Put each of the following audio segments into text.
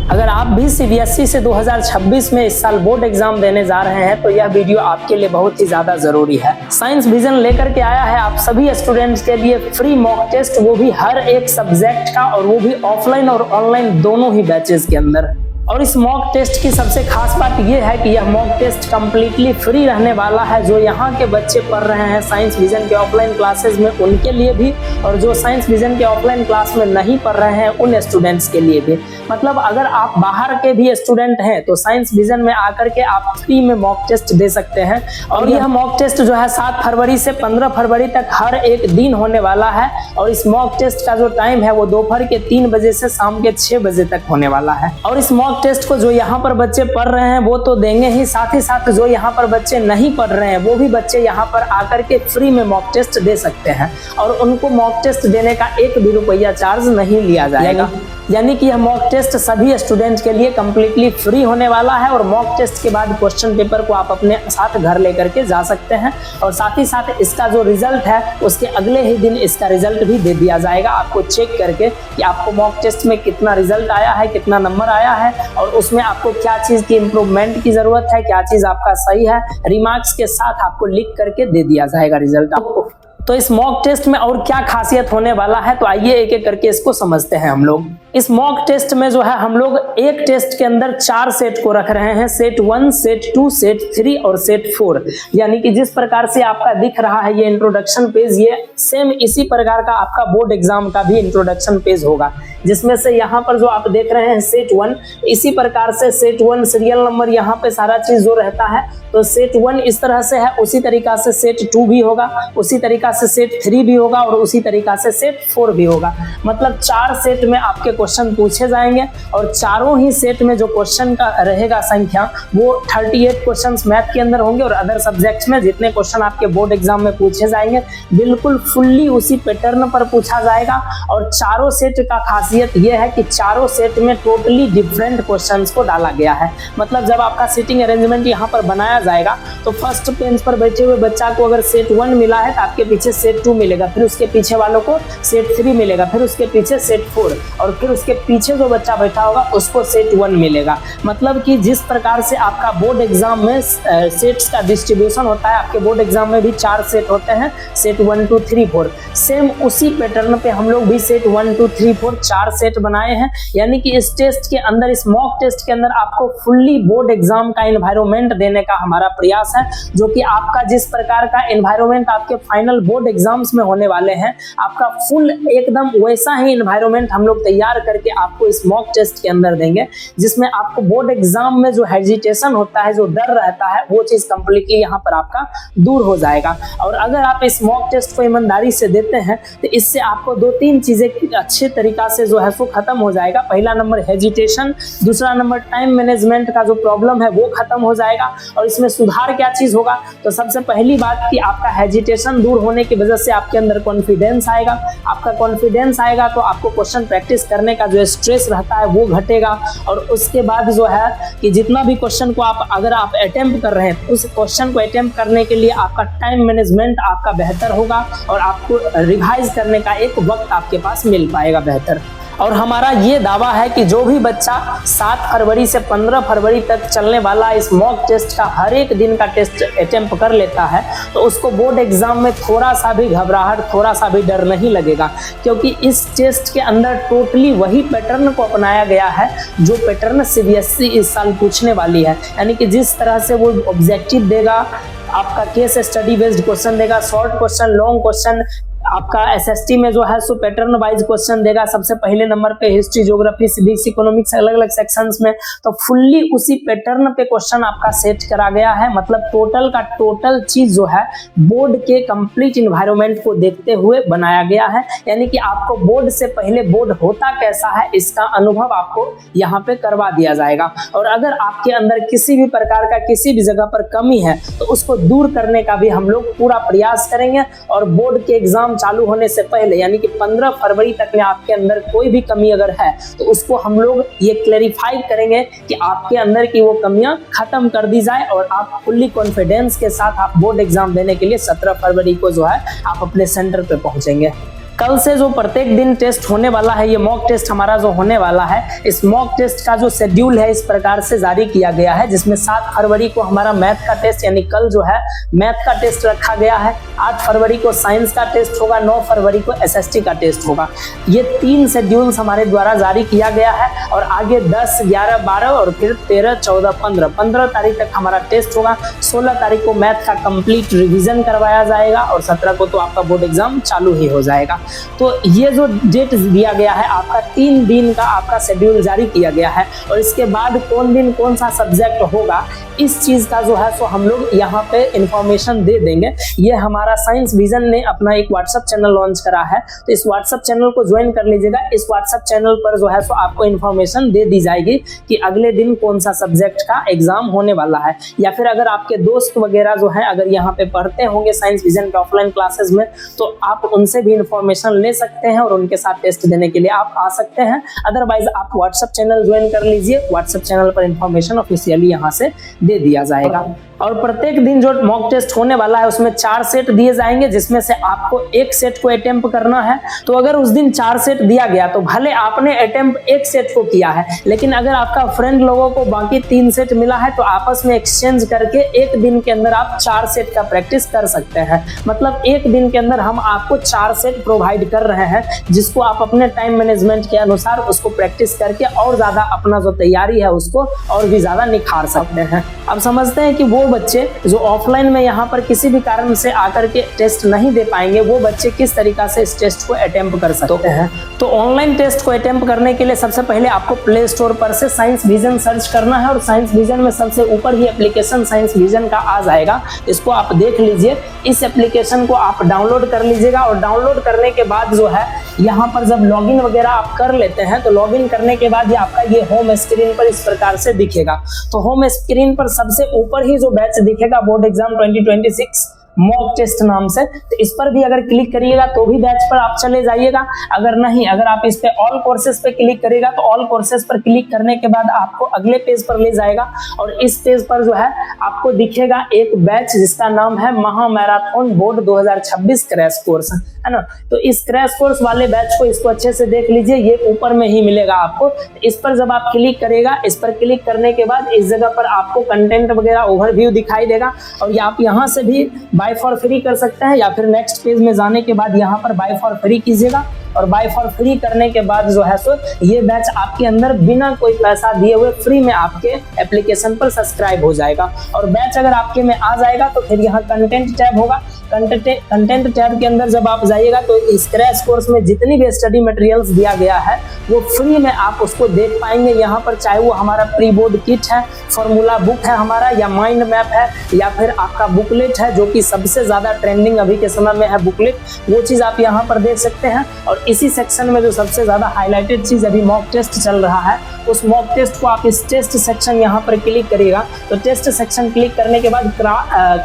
अगर आप भी सीबीएसई से 2026 में इस साल बोर्ड एग्जाम देने जा रहे हैं तो यह वीडियो आपके लिए बहुत ही ज्यादा जरूरी है। साइंस विजन लेकर के आया है आप सभी स्टूडेंट्स के लिए फ्री मॉक टेस्ट, वो भी हर एक सब्जेक्ट का, और वो भी ऑफलाइन और ऑनलाइन दोनों ही बैचेस के अंदर। और इस मॉक टेस्ट की सबसे खास बात यह है कि यह मॉक टेस्ट कम्प्लीटली फ्री रहने वाला है। जो यहाँ के बच्चे पढ़ रहे हैं साइंस विजन के ऑफलाइन क्लासेस में उनके लिए भी, और जो साइंस विजन के ऑफलाइन क्लास में नहीं पढ़ रहे हैं उन स्टूडेंट्स के लिए भी। मतलब अगर आप बाहर के भी स्टूडेंट हैं तो साइंस विजन में आकर के आप फ्री में मॉक टेस्ट दे सकते हैं। और यह मॉक टेस्ट जो है 7 फरवरी से 15 फरवरी तक हर एक दिन होने वाला है। और इस मॉक टेस्ट का जो टाइम है वो दोपहर के 3 बजे से शाम के 6 बजे तक होने वाला है। और इस मॉक टेस्ट को जो यहाँ पर बच्चे पढ़ रहे हैं वो तो देंगे ही, साथ ही साथ जो यहाँ पर बच्चे नहीं पढ़ रहे हैं वो भी बच्चे यहाँ पर आकर के फ्री में मॉक टेस्ट दे सकते हैं। और उनको मॉक टेस्ट देने का 1 भी रुपया चार्ज नहीं लिया जाएगा। यानी कि यह मॉक टेस्ट सभी स्टूडेंट्स के लिए कंप्लीटली फ्री होने वाला है। और मॉक टेस्ट के बाद क्वेश्चन पेपर को आप अपने साथ घर लेकर के जा सकते हैं। और साथ ही साथ इसका जो रिजल्ट है उसके अगले ही दिन इसका रिजल्ट भी दे दिया जाएगा आपको चेक करके कि आपको मॉक टेस्ट में कितना रिजल्ट आया है, कितना नंबर आया है, और उसमें आपको क्या चीज की इम्प्रूवमेंट की जरूरत है, क्या चीज आपका सही है, रिमार्क्स के साथ आपको लिख करके दे दिया जाएगा रिजल्ट आपको। तो इस मॉक टेस्ट में और क्या खासियत होने वाला है, तो आइए एक एक करके इसको समझते हैं हम लोग। इस मॉक टेस्ट में जो है हम लोग एक टेस्ट के अंदर 4 सेट को रख रहे हैं, सेट 1, सेट 2, सेट 3 और सेट 4। यानी कि जिस प्रकार से आपका दिख रहा है ये इंट्रोडक्शन पेज, ये सेम इसी प्रकार का आपका बोर्ड एग्जाम का भी इंट्रोडक्शन पेज होगा। जिसमें से यहाँ पर जो आप देख रहे हैं सेट 1, इसी प्रकार से सेट 1 सीरियल नंबर यहाँ पे सारा चीज जो रहता है तो सेट 1 इस तरह से है, उसी तरीका से सेट 2 भी होगा, उसी तरीका से सेट 3 भी होगा और उसी तरीका से सेट 4 भी होगा। मतलब 4 सेट में आपके क्वेश्चन पूछे जाएंगे और चारों ही सेट में जो क्वेश्चन का रहेगा संख्या वो 38 क्वेश्चंस मैथ के अंदर होंगे। और अदर सब्जेक्ट्स में जितने क्वेश्चन आपके बोर्ड एग्जाम में पूछे जाएंगे बिल्कुल फुल्ली उसी पैटर्न पर पूछा जाएगा। और चारों सेट का खासियत यह है कि चारों सेट में टोटली डिफरेंट क्वेश्चंस को डाला गया है। मतलब जब आपका सीटिंग अरेंजमेंट यहाँ पर बनाया जाएगा तो फर्स्ट बेंच पर बैठे हुए बच्चा को अगर सेट 1 मिला है तो आपके पीछे सेट 2 मिलेगा, फिर उसके पीछे वालों को सेट 3 मिलेगा, फिर उसके पीछे सेट 4 और फिर उसके पीछे जो बच्चा बैठा होगा उसको सेट 1 मिलेगा। मतलब कि जिस प्रकार से आपका बोर्ड एग्जाम में सेट्स का डिस्ट्रीब्यूशन होता है, आपके बोर्ड एग्जाम में भी 4 सेट होते हैं, सेट 1, 2, 3, 4। सेम उसी पैटर्न पे हम लोग भी सेट 1, 2, 3, 4 4 सेट बनाए हैं। यानी कि इस टेस्ट के अंदर, इस मॉक टेस्ट के अंदर आपको फुल्ली बोर्ड एग्जाम का एनवायरनमेंट देने का हमारा प्रयास है। जो कि आपका जिस प्रकार का एनवायरनमेंट आपके फाइनल बोर्ड एग्जाम्स में होने वाले हैं, आपका फुल एकदम वैसा ही एनवायरनमेंट हम लोग तैयार करके आपको इस मॉक टेस्ट के अंदर देंगे। जिसमें आपको बोर्ड एग्जाम में जो हेजिटेशन होता है, जो डर रहता है, वो चीज कंप्लीटली यहाँ पर आपका दूर हो जाएगा। और अगर आप इस मॉक टेस्ट को ईमानदारी से देते हैं तो इससे आपको 2-3 चीजें अच्छे तरीका से जो है सो खत्म हो जाएगा। पहला नंबर हेजिटेशन, दूसरा नंबर टाइम मैनेजमेंट का जो प्रॉब्लम है वो खत्म हो जाएगा। और इसमें सुधार क्या चीज होगा, तो सबसे पहली बात कि आपका हेजिटेशन दूर होने की वजह से आपके अंदर कॉन्फिडेंस आएगा। आपका कॉन्फिडेंस आएगा तो आपको क्वेश्चन प्रैक्टिस करने का जो स्ट्रेस रहता है वो घटेगा। और उसके बाद जो है कि जितना भी क्वेश्चन को अगर आप अटेम्प्ट कर रहे हैं, उस क्वेश्चन को अटेम्प्ट करने के लिए आपका टाइम मैनेजमेंट आपका बेहतर होगा और आपको रिवाइज करने का एक वक्त आपके पास मिल पाएगा बेहतर। और हमारा ये दावा है कि जो भी बच्चा 7 फरवरी से 15 फरवरी तक चलने वाला इस मॉक टेस्ट का हर एक दिन का टेस्ट अटेम्प्ट कर लेता है तो उसको बोर्ड एग्जाम में थोड़ा सा भी घबराहट, थोड़ा सा भी डर नहीं लगेगा। क्योंकि इस टेस्ट के अंदर टोटली वही पैटर्न को अपनाया गया है जो पैटर्न सीबीएसई इस साल पूछने वाली है। यानी कि जिस तरह से वो ऑब्जेक्टिव देगा, आपका केस स्टडी बेस्ड क्वेश्चन देगा, शॉर्ट क्वेश्चन, लॉन्ग क्वेश्चन, आपका एसएसटी में जो है सो पैटर्न वाइज क्वेश्चन देगा। सबसे पहले नंबर पे हिस्ट्री, ज्योग्राफी, सिविक्स, इकोनॉमिक्स अलग अलग सेक्शंस में, तो फुल्ली उसी पैटर्न पे क्वेश्चन आपका सेट करा गया है। मतलब टोटल का टोटल चीज जो है बोर्ड के कंप्लीट इन्वायरमेंट को देखते हुए बनाया गया है। यानी कि आपको बोर्ड से पहले बोर्ड होता कैसा है इसका अनुभव आपको यहाँ पे करवा दिया जाएगा। और अगर आपके अंदर किसी भी प्रकार का किसी भी जगह पर कमी है तो उसको दूर करने का भी हम लोग पूरा प्रयास करेंगे। और बोर्ड के एग्जाम चालू होने से पहले यानी कि 15 फरवरी तक में आपके अंदर कोई भी कमी अगर है तो उसको हम लोग ये क्लैरिफाई करेंगे कि आपके अंदर की वो कमियां खत्म कर दी जाए और आप फुल्ली कॉन्फिडेंस के साथ आप बोर्ड एग्जाम देने के लिए 17 फरवरी को जो है आप अपने सेंटर पे पहुंचेंगे। कल से जो प्रत्येक दिन टेस्ट होने वाला है, ये मॉक टेस्ट हमारा जो होने वाला है, इस मॉक टेस्ट का जो शेड्यूल है इस प्रकार से जारी किया गया है, जिसमें 7 फरवरी को हमारा मैथ का टेस्ट यानी कल जो है मैथ का टेस्ट रखा गया है, 8 फरवरी को साइंस का टेस्ट होगा, 9 फरवरी को एसएसटी का टेस्ट होगा। ये 3 शेड्यूल्स हमारे द्वारा जारी किया गया है और आगे 10, 11, 12 और फिर 13, 14, 15 तारीख तक हमारा टेस्ट होगा। 16 तारीख को मैथ का कंप्लीट रिवीजन करवाया जाएगा और 17 को तो आपका बोर्ड एग्जाम चालू ही हो जाएगा। तो ये जो डेट दिया गया है आपका 3 दिन का आपका शेड्यूल जारी किया गया है और इसके बाद कौन दिन कौन सा सब्जेक्ट होगा इस चीज का जो है सो हम लोग यहाँ पे इंफॉर्मेशन दे देंगे। ये हमारा साइंस विजन ने अपना एक व्हाट्सएप चैनल लॉन्च करा है, तो इस व्हाट्सएप चैनल को ज्वाइन कर लीजिएगा। इस व्हाट्सएप चैनल पर जो है सो आपको इन्फॉर्मेशन दे दी जाएगी कि अगले दिन कौन सा सब्जेक्ट का एग्जाम होने वाला है, या फिर अगर आपके दोस्त वगैरह जो है अगर यहाँ पे पढ़ते होंगे साइंस विजन के ऑफलाइन क्लासेस में तो आप उनसे भी इंफॉर्मेशन ले सकते हैं और उनके साथ टेस्ट देने के लिए आप आ सकते हैं। अदरवाइज आप व्हाट्सएप चैनल ज्वाइन कर लीजिए, व्हाट्सएप चैनल पर इंफॉर्मेशन ऑफिशियली यहाँ से दे दिया जाएगा। और प्रत्येक दिन जो मॉक टेस्ट होने वाला है उसमें 4 सेट दिए जाएंगे, जिसमें से आपको एक सेट को अटेम्प्ट करना है। तो अगर उस दिन 4 सेट दिया गया तो भले आपने अटेम्प्ट एक सेट को किया है, लेकिन अगर आपका फ्रेंड लोगों को बाकी 3 सेट मिला है तो आपस में एक्सचेंज करके एक दिन के अंदर आप 4 सेट का प्रैक्टिस कर सकते हैं। मतलब एक दिन के अंदर हम आपको 4 सेट प्रोवाइड कर रहे हैं, जिसको आप अपने टाइम मैनेजमेंट के अनुसार उसको प्रैक्टिस करके और ज्यादा अपना जो तैयारी है उसको और भी ज्यादा निखार सकते हैं। अब समझते हैं कि वो बच्चे जो ऑफलाइन में यहाँ पर किसी भी कारण से आकर के टेस्ट नहीं दे पाएंगे, वो बच्चे किस तरीका से इस टेस्ट को अटेम्प्ट कर सकते हैं। तो ऑनलाइन टेस्ट को अटेम्प्ट करने के लिए सबसे पहले आपको प्ले स्टोर पर से साइंस विजन सर्च करना है और साइंस विजन में सबसे ऊपर ही एप्लीकेशन साइंस विजन का आ जाएगा, इसको आप देख लीजिए। इस एप्लीकेशन को आप डाउनलोड कर लीजिएगा और डाउनलोड करने के बाद जो है यहाँ पर जब लॉगिन वगैरह आप कर लेते हैं तो लॉगिन करने के बाद आपका ये होम स्क्रीन पर इस प्रकार से दिखेगा। तो होम स्क्रीन पर सबसे ऊपर ही जो बैच दिखेगा बोर्ड एग्जाम 2026 मॉक टेस्ट नाम से, तो इस पर भी अगर क्लिक करिएगा तो भी बैच पर आप चले जाइएगा। अगर नहीं, अगर आप इस पे ऑल कोर्सेज पे क्लिक करिएगा तो ऑल कोर्सेज पर क्लिक करने के बाद आपको अगले पेज पर ले जाएगा और इस पेज पर जो है आपको दिखेगा एक बैच जिसका नाम है महा मैराथन बोर्ड 2026 क्रैश कोर्स, है ना। तो इस क्रैश कोर्स वाले बैच को इसको अच्छे से देख लीजिए, ये ऊपर में ही मिलेगा आपको। इस पर जब आप क्लिक करेगा, इस पर क्लिक करने के बाद इस जगह पर आपको कंटेंट वगैरह ओवरव्यू दिखाई देगा और आप यहाँ से भी बाय फॉर फ्री कर सकते हैं, या फिर नेक्स्ट पेज में जाने के बाद यहाँ पर बाय फॉर फ्री कीजिएगा और बाय फॉर फ्री करने के बाद जो है सो ये बैच आपके अंदर बिना कोई पैसा दिए हुए फ्री में आपके एप्लीकेशन पर सब्सक्राइब हो जाएगा। और बैच अगर आपके में आ जाएगा तो फिर यहाँ कंटेंट टैब होगा, कंटेंट टैब के अंदर जब आप जाइएगा तो इस क्रैश कोर्स में जितनी भी स्टडी मटेरियल्स दिया गया है वो फ्री में आप उसको देख पाएंगे। यहाँ पर चाहे वो हमारा प्री बोर्ड किट है, फॉर्मूला बुक है हमारा, या माइंड मैप है, या फिर आपका बुकलेट है जो कि सबसे ज्यादा ट्रेंडिंग अभी के समय में है बुकलेट, वो चीज आप यहाँ पर देख सकते हैं। और इसी सेक्शन में जो सबसे ज्यादा हाईलाइटेड चीज अभी मॉक टेस्ट चल रहा है, उस मॉक टेस्ट को आप इस टेस्ट सेक्शन यहाँ पर क्लिक करिएगा तो टेस्ट सेक्शन क्लिक करने के बाद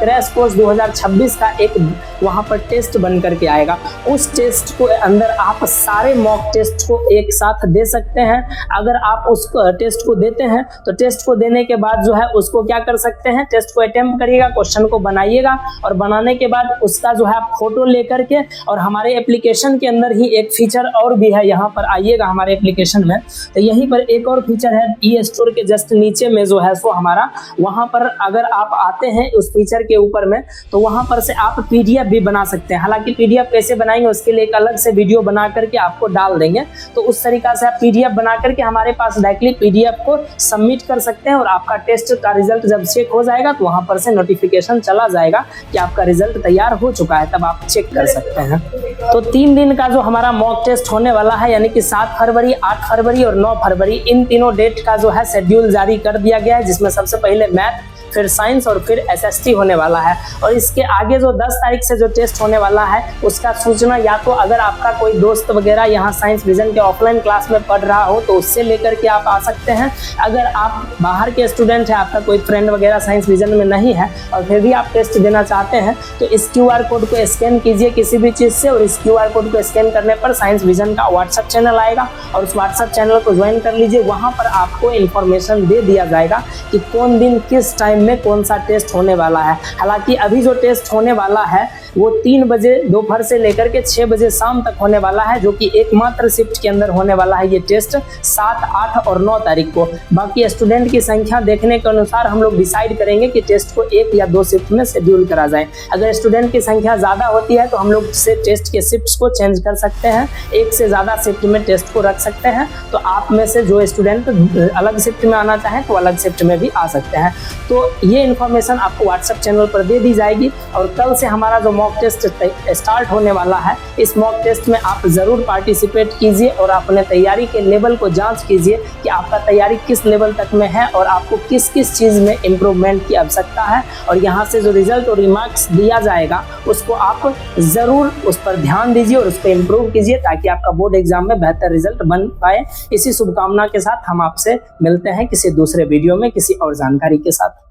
क्रैश कोर्स 2026 का एक वहां पर टेस्ट बन करके आएगा। उस टेस्ट को अंदर आप सारे मॉक टेस्ट को एक साथ दे सकते हैं। अगर आप उस टेस्ट को देते हैं तो टेस्ट को देने के बाद जो है उसको क्या कर सकते हैं, टेस्ट को अटेम्प्ट करिएगा, क्वेश्चन को बनाइएगा और बनाने के बाद उसका जो है आप फोटो लेकर के, और हमारे एप्लीकेशन के अंदर ही एक फीचर और भी है, यहाँ पर आइएगा हमारे एप्लीकेशन में तो यहीं पर एक और फीचर है ई स्टोर के जस्ट नीचे में जो है सो हमारा, वहां पर अगर आप आते हैं उस फीचर के ऊपर में तो वहां पर से आप पीडीएफ भी बना सकते हैं। हालांकि पीडीएफ कैसे बनाएंगे उसके लिए एक अलग से वीडियो बना करके आपको डाल देंगे, तो उस तरीका से आप पीडीएफ बना करके हमारे पास डायरेक्टली पीडीएफ को सबमिट कर सकते हैं और आपका टेस्ट का रिजल्ट जब चेक हो जाएगा तो वहां पर से नोटिफिकेशन चला जाएगा कि आपका रिजल्ट तैयार हो चुका है, तब आप चेक कर सकते हैं। तो 3 दिन का जो हमारा मॉक टेस्ट होने वाला है यानी कि 7 फरवरी, 8 फरवरी और 9 फरवरी, इन तीनों डेट का जो है शेड्यूल जारी कर दिया गया है, जिसमें सबसे पहले मैथ, फिर साइंस और फिर एसएसटी होने वाला है। और इसके आगे जो 10 तारीख से जो टेस्ट होने वाला है उसका सूचना या तो अगर आपका कोई दोस्त वगैरह यहाँ साइंस विजन के ऑफलाइन क्लास में पढ़ रहा हो तो उससे लेकर के आप आ सकते हैं। अगर आप बाहर के स्टूडेंट हैं, आपका कोई फ्रेंड वगैरह साइंस विजन में नहीं है और फिर भी आप टेस्ट देना चाहते हैं तो इस QR कोड को स्कैन कीजिए किसी भी चीज़ से, और इस QR कोड को स्कैन करने पर साइंस विजन का व्हाट्सएप चैनल आएगा और उस व्हाट्सएप चैनल को ज्वाइन कर लीजिए। वहाँ पर आपको इन्फॉर्मेशन दे दिया जाएगा कि कौन दिन किस टाइम में कौन सा टेस्ट होने वाला है। हालांकि अभी जो टेस्ट होने वाला है वो 3 बजे दोपहर से लेकर के 6 बजे शाम तक होने वाला है, जो कि एकमात्र शिफ्ट के अंदर होने वाला है ये टेस्ट 7, 8 और 9 तारीख को। बाकी स्टूडेंट की संख्या देखने के अनुसार हम लोग डिसाइड करेंगे कि टेस्ट को 1 या 2 शिफ्ट में शेड्यूल करा जाए। अगर स्टूडेंट की संख्या ज़्यादा होती है तो हम लोग से टेस्ट के शिफ्ट्स को चेंज कर सकते हैं, एक से ज़्यादा शिफ्ट में टेस्ट को रख सकते हैं। तो आप में से जो स्टूडेंट अलग शिफ्ट में आना चाहें तो अलग शिफ्ट में भी आ सकते हैं। तो ये इन्फॉर्मेशन आपको व्हाट्सएप चैनल पर दे दी जाएगी। और कल से हमारा जो मॉक टेस्ट स्टार्ट होने वाला है, इस मॉक टेस्ट में आप ज़रूर पार्टिसिपेट कीजिए और अपने तैयारी के लेवल को जांच कीजिए कि आपका तैयारी किस लेवल तक में है और आपको किस किस चीज़ में इम्प्रूवमेंट की आवश्यकता है। और यहाँ से जो रिजल्ट और रिमार्क्स दिया जाएगा उसको आप ज़रूर उस पर ध्यान दीजिए और उसको इम्प्रूव कीजिए, ताकि आपका बोर्ड एग्जाम में बेहतर रिजल्ट बन पाए। इसी शुभकामना के साथ हम आपसे मिलते हैं किसी दूसरे वीडियो में किसी और जानकारी के साथ।